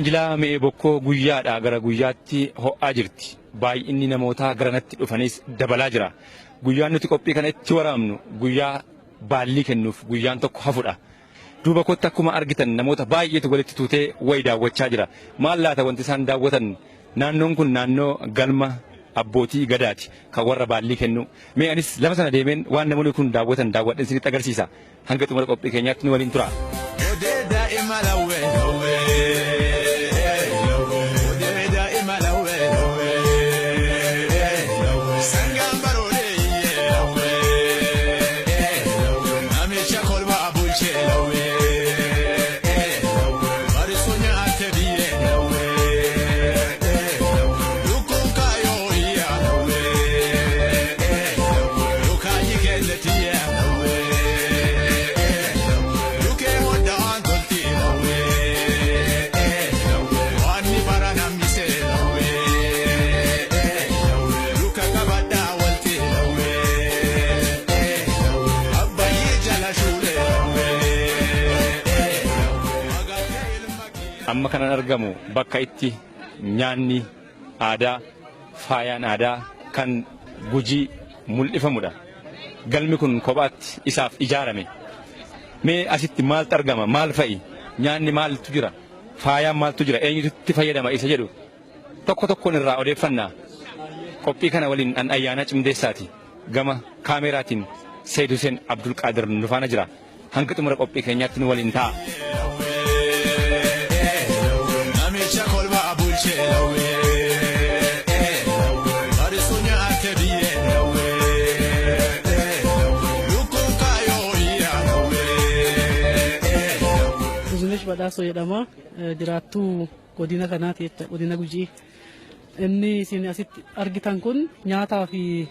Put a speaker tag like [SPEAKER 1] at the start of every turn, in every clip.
[SPEAKER 1] Tajaajila mi'ee bokkoo guyyaadhaa gara guyyaatti ho'aa jirti. Baay'inni namootaa garanatti dhufanis dabalaa jira. Guyyaan nuti qophii kana itti waraabnu guyyaa baallii kennuuf guyyaan tokko hafudha. Duuba kootti akkuma argitan namoota baay'eetu walitti tuutee wayi daawwachaa jira. Maal laata wanti isaan daawwatan? Naannoon kun naannoo galma abbootii gadaati kan warra baallii kennu. Mee anis lafa sana deemeen waan namoonni kun daawwatan daawwadhan isinitti agarsiisa. Hanga xumura qophii keenyaatti nu waliin tura. Amma kanan argamu bakka itti nyaanni aadaa faayaan aadaa kan Gujii mul'ifamudha. Galmi kun kophaatti isaaf ijaarame. Mee asitti maaltu argama? Maal fa'i? Nyaanni maaltu jira? Faayaan maaltu jira? Eenyutu itti fayyadama isa jedhu tokko tokkoon irraa odeeffannaa. Qophii kana waliin an ayyaana cimdeessaati. Gama kaameraatiin Sayyid Hussein Abdul Qaadir nu faana jira. Hanga xumura qophii keenyaatti nu waliin ta'a.
[SPEAKER 2] Badhaasoo jedhama. Jiraattuu godina kanaati jecha godina Gujii. Inni isin asitti argitan kun nyaataa fi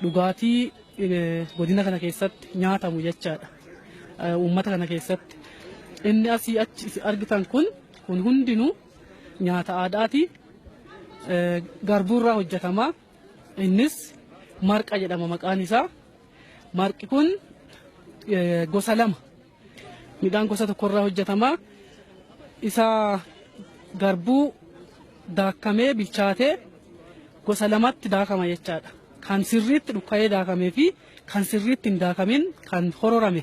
[SPEAKER 2] dhugaatii godina kana keessatti nyaatamu jechaadha. Uummata kana keessatti. Inni asii achi argitan kun hundinuu nyaata aadaati. Garbuurraa hojjetama. Innis marqa jedhama maqaan isaa. Marqi kun gosa lama. Midhaan gosa tokkorraa hojjetama. Isa garbuu daakamee bilchaatee gosa lamatti daakama jechaadha. Kan sirriitti dhukka'ee daakamee fi kan sirriitti hin daakamin kan hororame.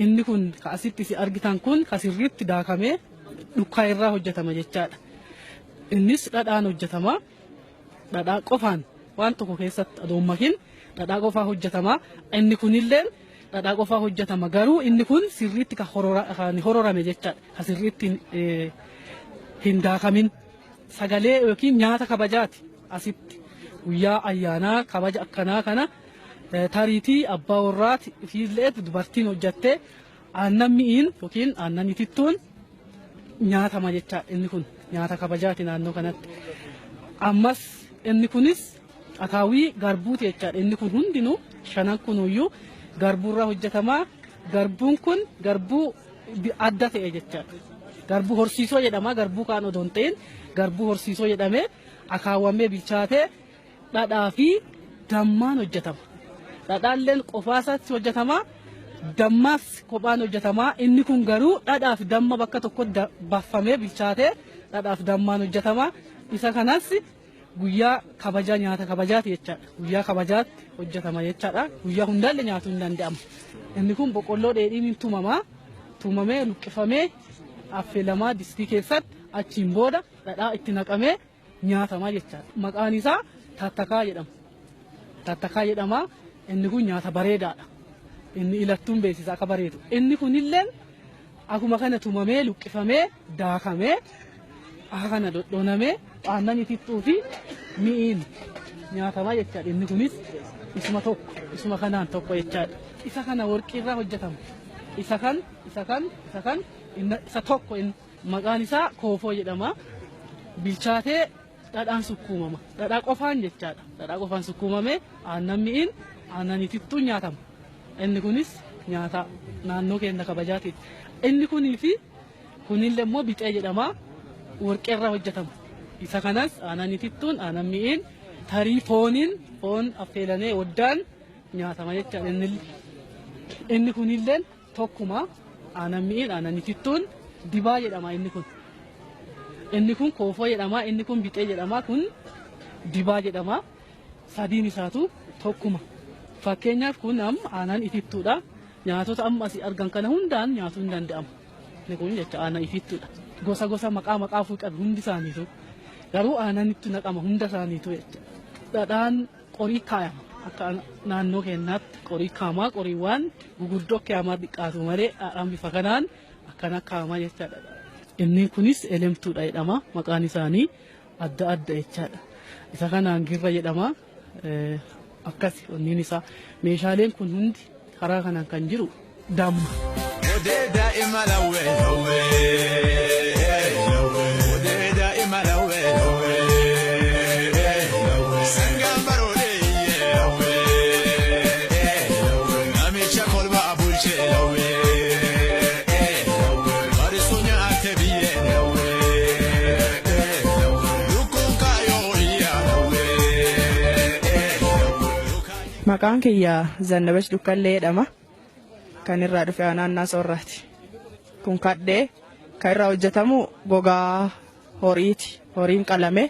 [SPEAKER 2] Inni kun asitti si argitan kun kan sirriitti daakamee dhukka'ee irraa hojjetama jechaadha. Innis dhadhaan hojjetama. Dhadhaa qofaan waan tokko keessatti adoommakin dhadhaa qofaa hojjetama. Inni kunillee dhadhaa qofaa hojjetama garuu inni kun sirriitti kan hororame jechaadha. Kan sirriitti hin daakamin sagalee yookiin nyaata kabajaati. Asitti guyyaa ayyaanaa kabaja akkanaa kana tariitii abbaa warraati fiillee dubartiin hojjattee aannan mi'iin yookiin aannan itittuun nyaatama jechaadha. Inni kun nyaata kabajaati naannoo kanatti. Ammas inni kunis akaawii garbuuti jechaadha. Inni kun hundinuu shanan kunuyyuu garbuurraa hojjetama. Garbuun kun garbuu adda ta'e jechaadha. Garbuu horsiisoo jedhama. Garbuu kaan odoo hin ta'in garbuu horsiisoo jedhamee akaawwamee bilchaatee dhadhaa fi dammaan hojjetama. Dhadhaalleen qofaasaatti hojjetama. Dammaas kophaan hojjetama. Inni kun garuu dhadhaa fi damma bakka tokkotti baafamee bilchaatee dhadhaa fi dammaan hojjetama. Isa kanas guyyaa kabajaa nyaata kabajaati jechaadha. Guyyaa kabajaatti hojjetama jechaadha. Guyyaa hundaallee nyaatuu hin danda'amu. Inni kun boqqolloo dheedhiin tumama. Tumamee luqqifamee affeelamaa distii keessatti achiin booda dhadhaa itti naqamee nyaatama jechaadha. Maqaan isaa tattakaa jedhama. Tattakaa jedhama. Inni kun nyaata bareedaadha. Inni ilattuun beeksisa akka bareedu. Inni kunillee akkuma kana tumamee luqqifamee daakamee akka kana dhodhonamee aannan itittuu fi mi'iin nyaatama jechaadha. Inni kunis isuma tokko isuma kanaan tokko jechaadha. Isa kana warqiirraa hojjetama. Isa tokko maqaan isaa koofoo jedhama. Bilchaatee dhadhaan sukkuumama. Dhadhaa qofaan jechaadha. Dhadhaa qofaan sukkuumamee aannan mi'iin aannan itittuu nyaatama. Inni kunis nyaata naannoo keenya kabajaati. Inni kunii fi kunillee immoo bixee jedhama. Warqeerraa hojjetama. Isa kanas aannan itittuun aannan mi'iin tarii foon affeelanee waddaan nyaatama jechaadha. Inni kunillee tokkuma aannan mi'iin aannan itittuun dibaa jedhama inni kun. Inni kun koofoo jedhama, inni kun bixee jedhama, kun dibaa jedhama. Sadiin isaatu tokkuma. Fakkeenyaaf kun aannan itittuudha. Nyaatota amma asii argan kana hundaan nyaatuu hin danda'amu. Inni kun jecha aannan itittuudha. Gosa gosa maqaa fuudhan hundi isaaniitu. Garuu aannan itti naqama hunda isaaniitu jecha. Dhadhaan qorii kaayama. Akka naannoo keenyaatti qorii kaamaa qoriiwwan guguddoo kaamaa xiqqaatu malee dhadhaan bifa kanaan akkana kaamaa jechaadha. Inni kunis elemtuudha jedhama. Maqaan isaanii adda adda jechaadha. Isa kanaan girra jedhama. Akkasi wanniin isaa meeshaaleen kun hundi karaa kanaan kan jiru damma.
[SPEAKER 3] Maqaan kiyya Zannabesh Dukkallee jedhama. Kan irraa dhufe aanaa Soorraati. Kun kadhee kan irraa hojjetamu gogaa horiiti. Horiin qalamee,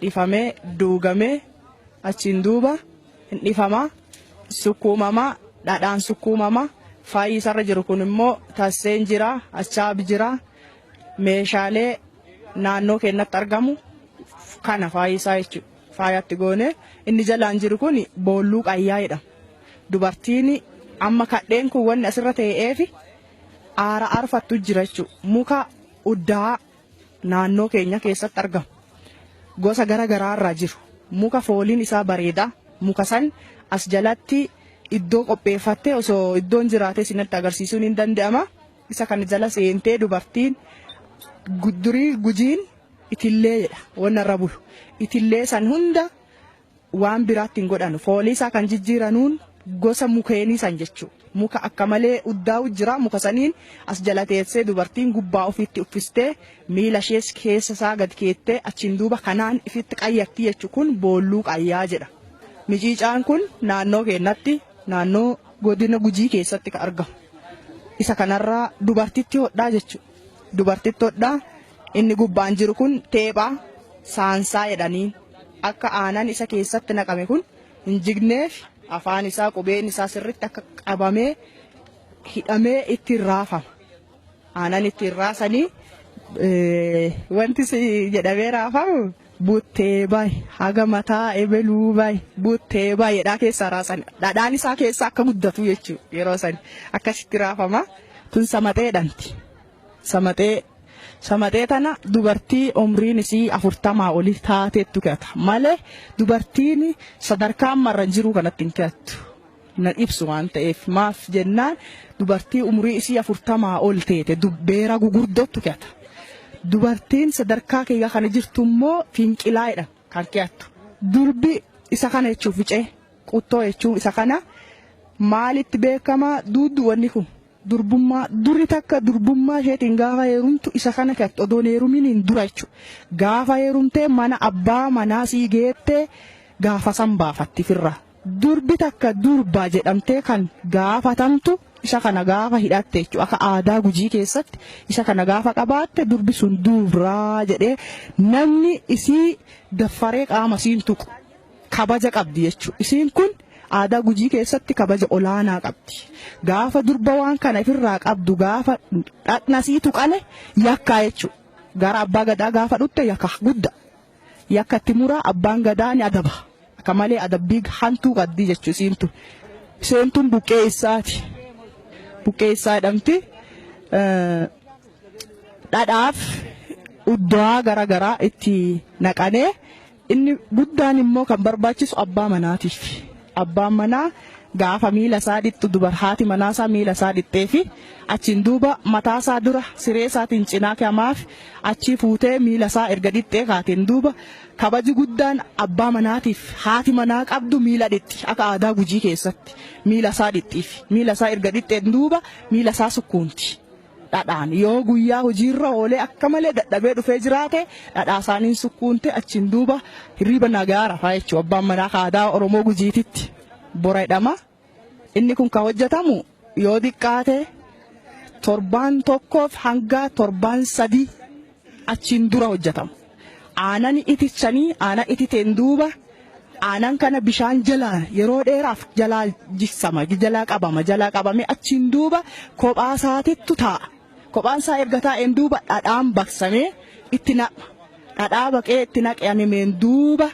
[SPEAKER 3] dhifamee, duugamee, achiin duuba hin dhifamaa, sukkuumamaa, dhadhaan sukkuumamaa. Faayi isarra jiru kun immoo tasseen jira, achaab jira. Meeshaalee naannoo keenyatti argamu kana faayi isaa jechuudha. Faayatti goone inni jalaan jiru kun boolluu qayyaa jedhama. Dubartiin amma kadheen kun wanni asirra ta'eef aara arfattu jira jechuudha. Muka uddaa naannoo keenya keessatti argamu. Gosa garaa irraa jiru. Muka fooliin isaa bareeda. Muka san as jalatti iddoo qopheeffattee osoo iddoon jiraatee sinatti agarsiisuun hin danda'ama. Isa kan jala seentee dubartiin durii gujiin itillee jedha wanna irra bulu. Itillee san hunda waan biraatti hin godhanu. Foolii isaa kan jijjiiranuun gosa mukeenii san jechuudha. Muka akka malee uddaa'u jira. Muka saniin as jala teessee dubartiin gubbaa ofiitti uffistee miila ishees keessa isaa gad keettee achiin duuba kanaan ifitti qayyatti jechuudha. Kun boolluu qayyaa jedha. Miciicaan kun naannoo keenyatti naannoo godina Gujii keessatti kan argamu. Isa kanarraa dubartitti hodhaa jechuudha. Dubartitti hodhaa inni gubbaan jiru kun teephaa saansaa jedhanii akka aanan isa keessatti naqame kun hin jigneef afaan isaa qubeen isaa sirriitti akka qabamee hidhamee ittiin raafama. Aanan ittiin raasanii wanti jedhamee raafamu buttee baay'ee haga mataa ebeluu baay'ee buttee baay'eedhaa keessaa raasan. Dhadhaan isaa keessa akka guddatu jechuudha yeroo sani akkasitti raafama. Tun samaxee dhanti. Samaxee tana dubartii umriin isii 40 olii taateettu keessa malee dubartiin sadarkaa ammarran jiru kanatti hin keettu. Na ibsu waan ta'eef maaf jennaan dubartii umrii isii 40 ol teete dubbeera gugurdootu keessa. Dubartiin sadarkaa keenya kana jirtu immoo finqilaa'edha kan keettu. Durbi isa kana jechuun ficee quttoo jechuun isa kana maalitti beekama duuddu wanni kun. Durbummaa durri takka durbummaa isheetiin gaafa heerumtu isa kana keessa odoon heeruminiin dura jechuudha. Gaafa heerumtee mana abbaa manaa sii geettee gaafa san baafatti firra. Durbi takka durbaa jedhamtee kan gaafatamtu isa kana gaafa hidhatte jechuudha. Akka aadaa Gujii keessatti isa kana gaafa qabaatte durbi sun dubraa jedhee namni isii daffaree qaama siin tuqu kabaja qabdi jechuudha. Isiin kun aadaa Gujii keessatti kabaja olaanaa qabdi. Gaafa durba waan kana ofirraa qabdu gaafa dhaqna sii tuqale yakkaa jechuudha. Gara abbaa gadaa gaafa dhutte yakka guddaa. Yakka itti muraa abbaan gadaa ni adaba. Akka malee adabbii hantuu qabdi jechuudha. Isheen tun buqqee isaati. Buqqee isaa jedhamti. Dhadhaaf uddaa garaa itti naqanee inni guddaan immoo kan barbaachisu abbaa manaatiif. Abbaan manaa gaafa miila isaa dhixxu dubarhaati manaa isaa miila isaa dhixxee fi achiin duuba mataa isaa dura siree isaatiin cinaa kaamaaf achii fuutee miila isaa erga dhixxee kaateen duuba kabaji guddaan abbaa manaatiif haati manaa qabdu miila dhixxi akka aadaa Gujii keessatti miila isaa dhixxiif miila isaa erga dhixxeen duuba miila isaa sukkuunti. Dhadhaan yoo guyyaa hojiirra oolee akka malee dadhabee dhufee jiraate dhadhaa isaaniin sukkuunte achiin duuba hirriba nagaa rafaa jechuudha. Abbaan manaa aadaa Oromoo Gujiititti bora jedhama. Inni kun kan hojjetamu yoo xiqqaate torbaan tokkoof hanga torbaan sadii achiin dura hojjetamu. Aanan itichanii aanan ititeen duuba aanan kana bishaan jalaa yeroo dheeraaf jalaa jiksama jalaa qabame achiin duuba kophaa isaatiitu taa'a. Kophaan isaa erga taa'een duuba dhadhaan baqsamee itti naqa. Dhadhaa baqee itti naqameen duuba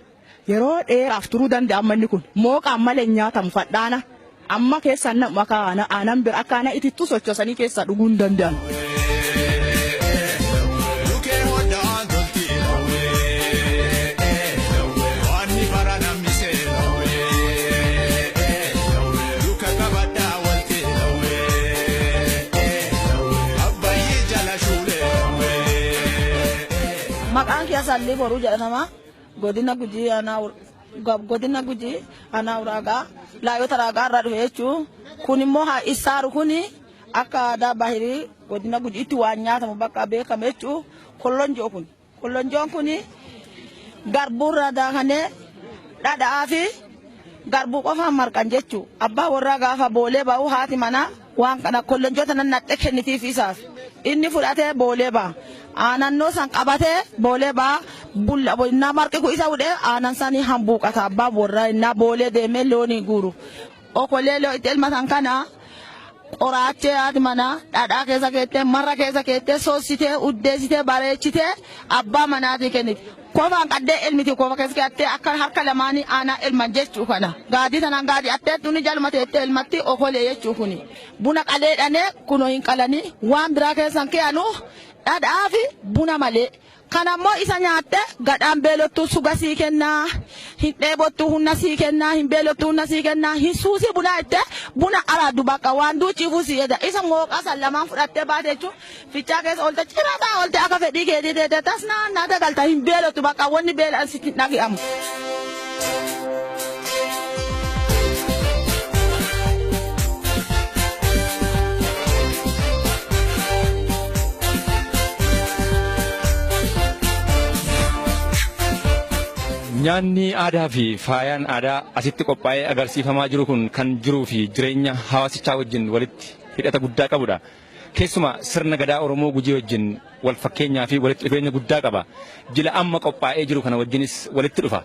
[SPEAKER 3] yeroo dheeraaf turuu danda'a manni kun mooqaan malee nyaatamu fadhaana. Amma keessan maka aanan bira akka aanan itittu sochoosanii keessa dhuguu hin danda'an.
[SPEAKER 4] Maqaan kiasa Alii Boruu jedhama. Godina Gujii ana uragaa laayota ragaa irraa dhufe jechuun kun immoo isaaru kuni akka aadaa bahirii godina Gujiitti waan nyaatamu bakka beekame jechuun kollonjoon kuni garbuurraa daakanee dhadhaa fi garbuu qofaan marqan jechuun abbaa warraa gaafa boolee ba'u haati mana waan kana kollonjoota nan naqxe kennitiif isaaf inni fudhatee boolee ba'a. Aanannoo san qabatee boolee baa bulla innaa marqi ku isa udhee aanan sanii hambuuqata abbaa warraa innaa boolee deemee loonii guuru. Okolee loo itti elma san kana qoraachee haati mana dhadhaa keessa keettee marra keessa keettee soositee uddeessitee bareechitee abbaa manaatii kenniti. Kofaan qaddee elmiti kofa keessa keettee akka harka lamaanii aanaa elman jechuu kana. Gaadii sanaan gaadii attee tuni jalma teettee elmatti okolee jechuu kuni. Buna qaleedhanii kunoo hin qalanii waan biraa keessan keeyanu. Dhadhaa fi buna malee kanammoo isa nyaatte gadhaan beelottuu suga sii kennaa hin dheebottuu humna sii kennaa hin beelottuu humna sii kennaa hin suusii bunaa itte buna araaddu bakka waan duuchiifuu sii jedha isa mooqaa san lamaan fudhattee baate jechuun fichaa keessa oolte cirataa oolte akka fedhii keetii teete tas naannaa galta hin beelottu bakka wanni beelaan sitti dhagi'amu.
[SPEAKER 1] Nyaanni aadaa fi faayaan aadaa asitti qophaa'ee agarsiifamaa jiru kun kan jiruu fi jireenya hawaasichaa wajjin walitti hidhata guddaa qabudha. Keessumaa sirna gadaa Oromoo Gujii wajjin wal fakkeenyaa fi walitti dhufeenya guddaa qaba. Jila amma qophaa'ee jiru kana wajjinis walitti dhufa.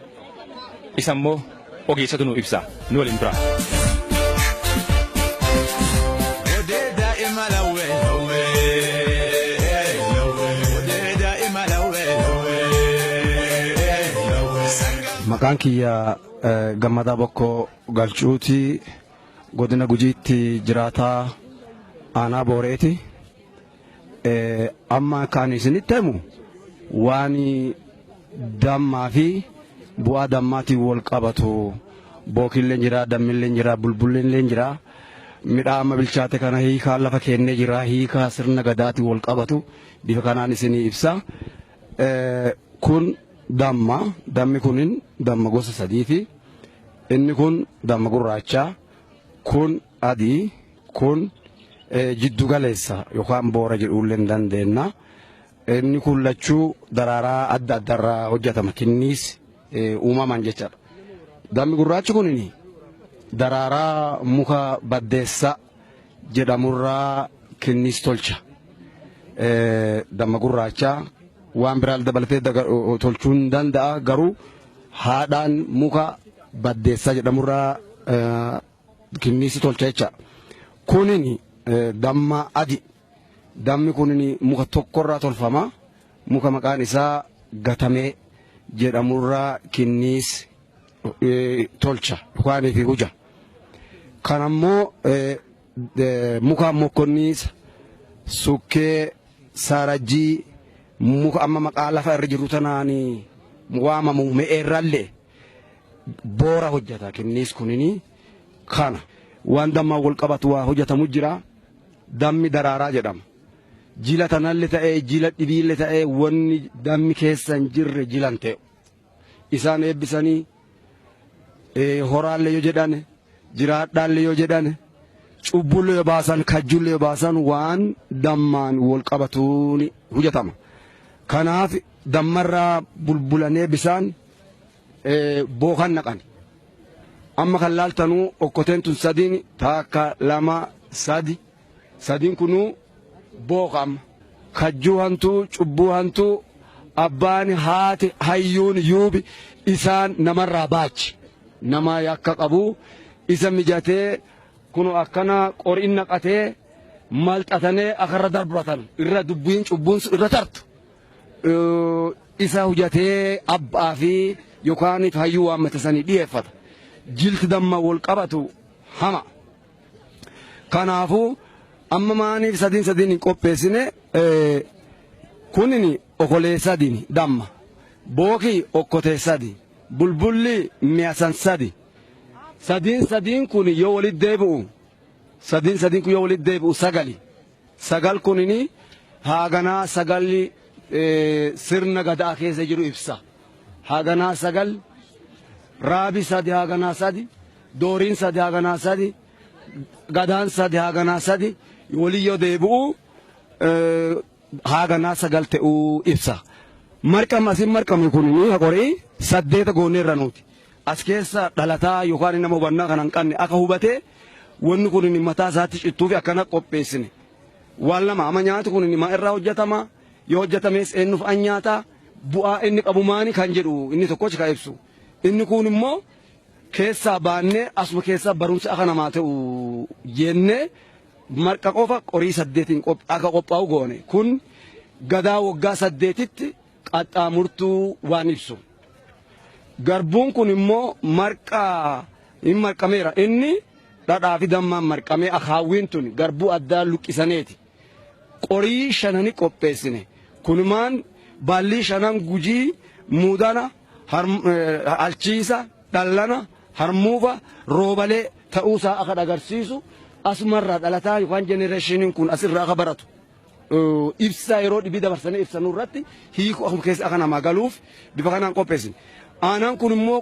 [SPEAKER 1] Isa immoo ogeessatu nu ibsa. Nu waliin tura.
[SPEAKER 5] Maqaan kiyya Gammadaa Bokkoo Galchuuti godina Gujiitti jiraataa aanaa Booreeti. Amma kan isinitti himu waan dammaa fi bu'aa dammaatiin wal qabatu bookilleen jira, dammilleen jira, bulbulleen jira. Midhaan amma bilchaate kana hiikaa lafa kennee jira, hiikaa sirna gadaatiin wal qabatu bifa kanaan isinii ibsa. Kun dammi kunin damma gosa sadiiti. Inni kun damma gurraacha, kun adii, kun jiddu galeessa yookaan boora jedhuullee dandeenya. Inni kun lachuu daraaraa adda addaarraa hojjetama kinniis uumaman jechaadha. Dammi gurraachi kunin daraaraa muka baddeessa jedhamurraa kinniis tolcha. Damma gurraacha waan biraa dabalatee tolchuun danda'a garuu haadhaan muka baddeessa jedhamurraa kinniisi tolcha jecha. Kunin damma adi. Dammi kunin muka tokkorraa tolfama. Muka maqaan isaa gatamee jedhamurraa kinniis tolcha yookaan fi huja. Kanammoo muka mokkonniisa sukkee saarajii muka amma maqaa lafa irra jiru tanaani waamamu me'eerrallee boora hojjeta kinniis kunini kana waan dammaa wal qabatu waa hojjetamu jira. Dammi daraaraa jedhama. Jila tanallee ta'ee jila dhibiillee ta'ee wanni dammi keessa hin jirre jilan ta'e isaan eebbisanii horaallee yoo jedhan jiraadhaallee yoo jedhan cubbullee yoo baasan kajjullee yoo baasan waan dammaan wal qabatuuni hojjetama. Kanaaf dammarraa bulbulanee bisaan bookan naqan. Amma kan laaltanuu okkoteen tun sadiin takka lama sadiin kunuu bookam. Kajjuu hantuu cubbuu hantuu abbaan haati hayyuun yuubi isaan namarraa baachi nama yakka qabu isa mijatee kunu akkana qoriin naqatee malxatanee akarra darbatan irra dubbiin cubbuun irra tartu isa hujatee abbaa fi yookaan hayyuu waammatasanii dhiyeeffata jilti damma wal qabatu hama kanaafuu amma maaniif sadiin hin qopheessine kunini okoleessadiin damma bookii okkotee sadi bulbulli mi'asan sadiin kun yoo walitti deebi'u sagal kunini haaganaa sagalli sirna gadaa keessa jiru ibsa haaganaa sagal raabi sadi haaganaa sadi dooriin sadi haaganaa sadi gadaan sadi haaganaa sadi walii yoo deebi'u haaganaa sagal ta'uu ibsa marqasin marqame kunini horii 8 gooneerra nuti as keessa dhalataa yookaan nama hubannaa kan hin qabne akka hubatee wanni kunini mataa isaatti cittuufi akkana qopheessine waan lama ama nyaati kunini maa irraa hojjetama yoo hojjetames eenyuuf an nyaata bu'aa inni qabu maani kan jedhu inni tokkochi ka ibsu inni kun immoo keessaa baannee asuma keessaa barumsa akka namaa ta'u jennee marqa qofa qorii 8 akka qophaa'u goone kun gadaa waggaa 8tti qaxxaamurtuu waan ibsu garbuun kun immoo marqaa hin marqameera inni dhadhaa fi dammaan marqamee akaawwiin tun garbuu addaa luqqisaneeti qorii 5 qopheessine kunumaan baalli 5 gujii muudana alchiisa dhallana harmuufa roobalee ta'uusaa akka agarsiisu asumarraa dhalataa yookaan jenereeshiniin kun asirraa akka baratu ibsaa yeroo dhibii dabarsanii ibsanuu irratti hiiku akkuma keessa akka namaa galuuf bifa kanaan qopheessine aanaan kun immoo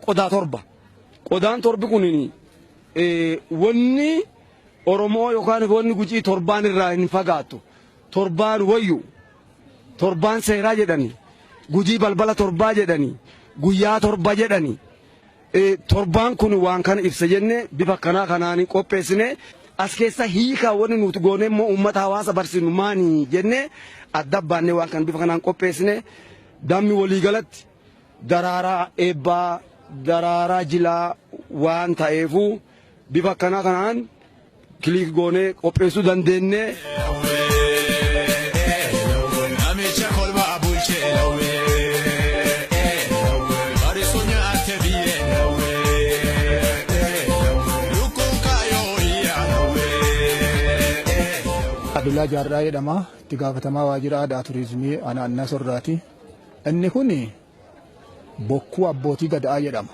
[SPEAKER 5] qodaan torbi kunini wanni Oromoo yookaan wanni gujii torbaan irraa hin fagaattu torbaan wayyu torbaan seeraa jedhani gujii balbala torbaa jedhani guyyaa torba jedhani torbaan kun waan kana ibsa jenne bifa kanaan qopheessine as keessa hiika wanni nuti goone immoo uummata hawaasa barsiinu maani jenne adda baannee waan kan bifa kanaan qopheessine dammi waliigalatti daraaraa eebbaa daraaraa jilaa waan ta'eefu bifa kanaan kiliik goonee qopheessuu dandeenye.
[SPEAKER 6] Abdullaa Jaarraa jedhama itti gaafatamaa waajjira aadaa turizimii aanaa Sorraati. Inni kun bokkuu abbootii gadaa jedhama.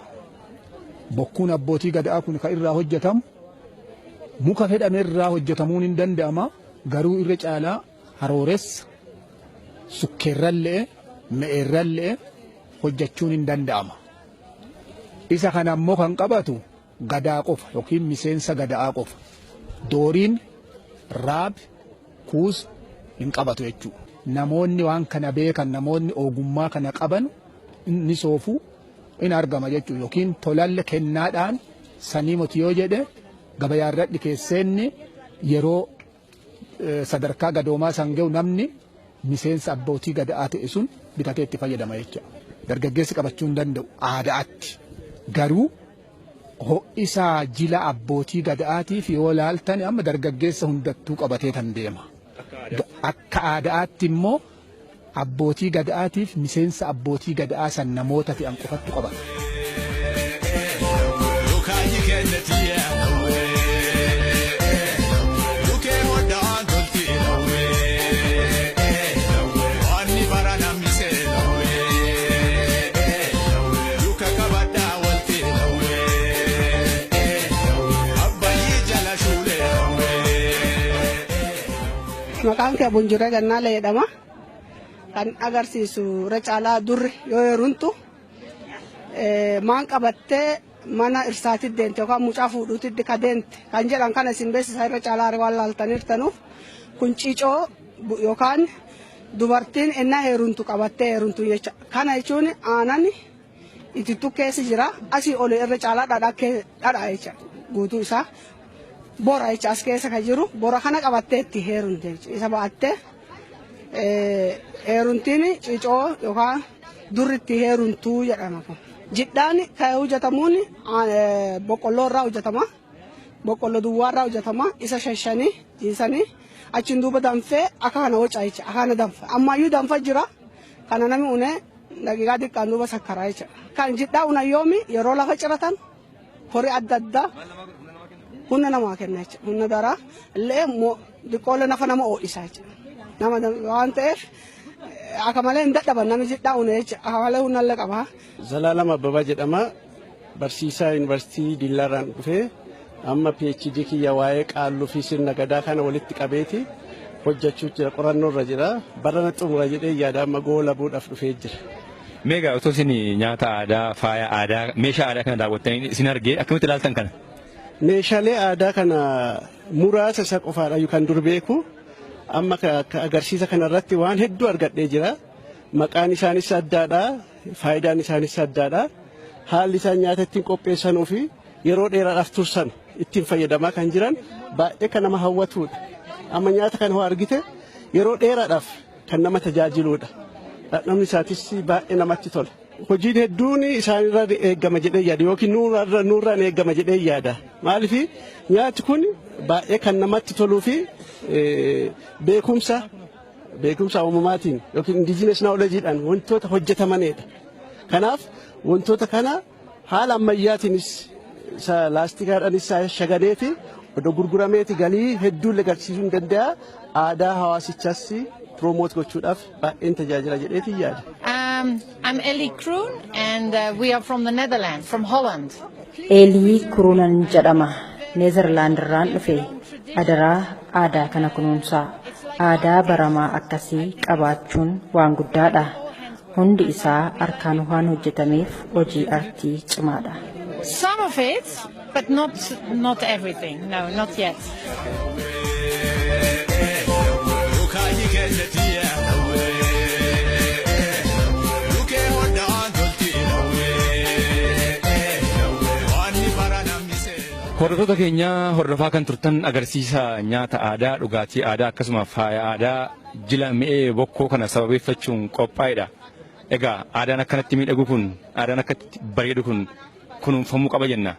[SPEAKER 6] Bokkuun abbootii gadaa kun kan irraa hojjetamu muka fedhame irraa hojjetamuun hin danda'ama garuu irra caalaa harooressa sukkeerrallee me'eerrallee hojjechuun hin danda'ama. Isa kana ammoo kan qabatu gadaa qofa yookiin miseensa gadaa qofa. Dooriin raab kuus hin qabatu jechuudha. Namoonni waan kana beekan namoonni ogummaa kana qaban inni soofuu in argama jechuudha yookiin tolalle kennaadhaan sanii moti yoo jedhe gabayaarra dhikeesseenni yeroo sadarkaa gadoomaa san ga'u namni miseensa abbootii gadaa ta'e sun bitatee itti fayyadama jechuudha. Dargaggeessi qabachuu hin danda'u aadaatti garuu ho'isaa jila abbootii gadaatiif yoo laaltan amma dargaggeessa hundattuu qabatee tan deema. Akka aadaatti immoo abbootii gadaatiif miseensa abbootii gadaa san namoota ta'an qofattu qabata.
[SPEAKER 7] Maqaan kee Bunjuree Gannaalee jedhama. Kan agarsiisu irra caalaa durri yoo heerumtu maan qabattee mana irsaatitti deemte yookaan mucaa fuudhuutitti ka deemte kan jedhan kana isin beeksisaa irra caalaa waan laaltaniirtanuuf kun ciicoo yookaan dubartiin ennaa heerumtu qabattee heerumtu jecha. Kana jechuun aanan itittuu keessa jira asii oli irra caalaa dhadhaa jecha guutuu isaa. Bora jecha as keessa kan jiru bora kana qabattee itti heerumte isa ba'attee heerumtiin cicoo yookaan durritti heerumtuu jedhama kun. Jidhaan kan hojjetamuun boqqolloo irraa hojjetama. Boqqolloo duwwaa irraa hojjetama. Isa shashanii jiisanii achiin duuba danfee akka kana wocaa jecha akka kana danfa. Ammayyuu danfa jira. Kana namni unee daqiiqaa xiqqaan duuba sakkaraa jecha. Kan jidhaa unayyoomi yeroo lafa ciratan horii adda addaa humna namaa kenna jecha. Humna daraa illee diqqoolee nafa nama ho'isaa jecha. Nama waan ta'eef akka malee hin dadhaban namni jidhaa unee jecha akka malee humna illee qaba.
[SPEAKER 8] Zalaalam Abbabaa jedhama. Barsiisaa yuunivarsiitii Dillaarraan dhufee amma PhD kiyya waa'ee qaalluu fi sirna gadaa kana walitti qabeeti hojjechuu jira qorannoo irra jira barana xumura jedhee yaada amma goolabuudhaaf dhufee jira.
[SPEAKER 1] Meegaa otoo isin nyaata aadaa faaya aadaa meeshaa aadaa kana daawwattanii isin argee akkamitti ilaaltan kana?
[SPEAKER 8] Meeshaalee aadaa kana muraasa isa qofaadha kan dur beeku amma agarsiisa kanarratti waan hedduu argadhee jira. Maqaan isaanis addaadha, faayidaan isaanis addaadha. Haalli isaan nyaata ittiin qopheessanuu fi yeroo dheeraadhaaf tursan ittiin fayyadamaa kan jiran baay'ee kan nama hawwatudha. Amma nyaata kana hoo argite yeroo dheeraadhaaf kan nama tajaajiludha. Namni isaatis baay'ee namatti tola. Hojiin hedduun isaanirraa eeggama jedhee yaada yookiin nurraan eeggama jedhee yaada. Maaliif nyaati kun baay'ee kan namatti toluu fi beekumsa uumamaatiin yookiin indijinees naawulejiidhaan wantoota hojjetamanidha. Kanaaf wantoota kana haala ammayyaatiinis laastikaadhaanis shaganee fi odoo gurgurameeti galii hedduu agarsiisuu ni danda'a. Aadaa hawaasichaas promoot gochuudhaaf baay'een tajaajila jedheeti yaada.
[SPEAKER 9] I'm Ellie Kroon and we are from the Netherlands, from Holland.
[SPEAKER 10] Ellie Kroonan jedhama. Neezerlaand irraan dhufe adaraa aadaa kana kunuunsaa. Aadaa baramaa akkasii qabaachuun waan guddaadha. Hundi isaa harkaan waan hojjetameef hojii artii cimaadha.
[SPEAKER 9] Some of it, but not everything. No, not yet.
[SPEAKER 1] Hordoftoota keenya hordofaa kan turtan agarsiisa nyaata aadaa dhugaatii aadaa akkasumas faaya aadaa jila mi'ee bokkoo kana sababeeffachuun qophaa'edha. Egaa aadaan akkanatti miidhagu kun aadaan akkatti bareedu kun kunuunfamuu qaba jenna.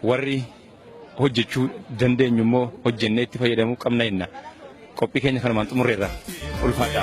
[SPEAKER 1] Warri hojjechuu dandeenyu immoo hojjennee itti fayyadamuu qabna jenna. Qophii keenya kanumaan xumurreerra ulfaadha.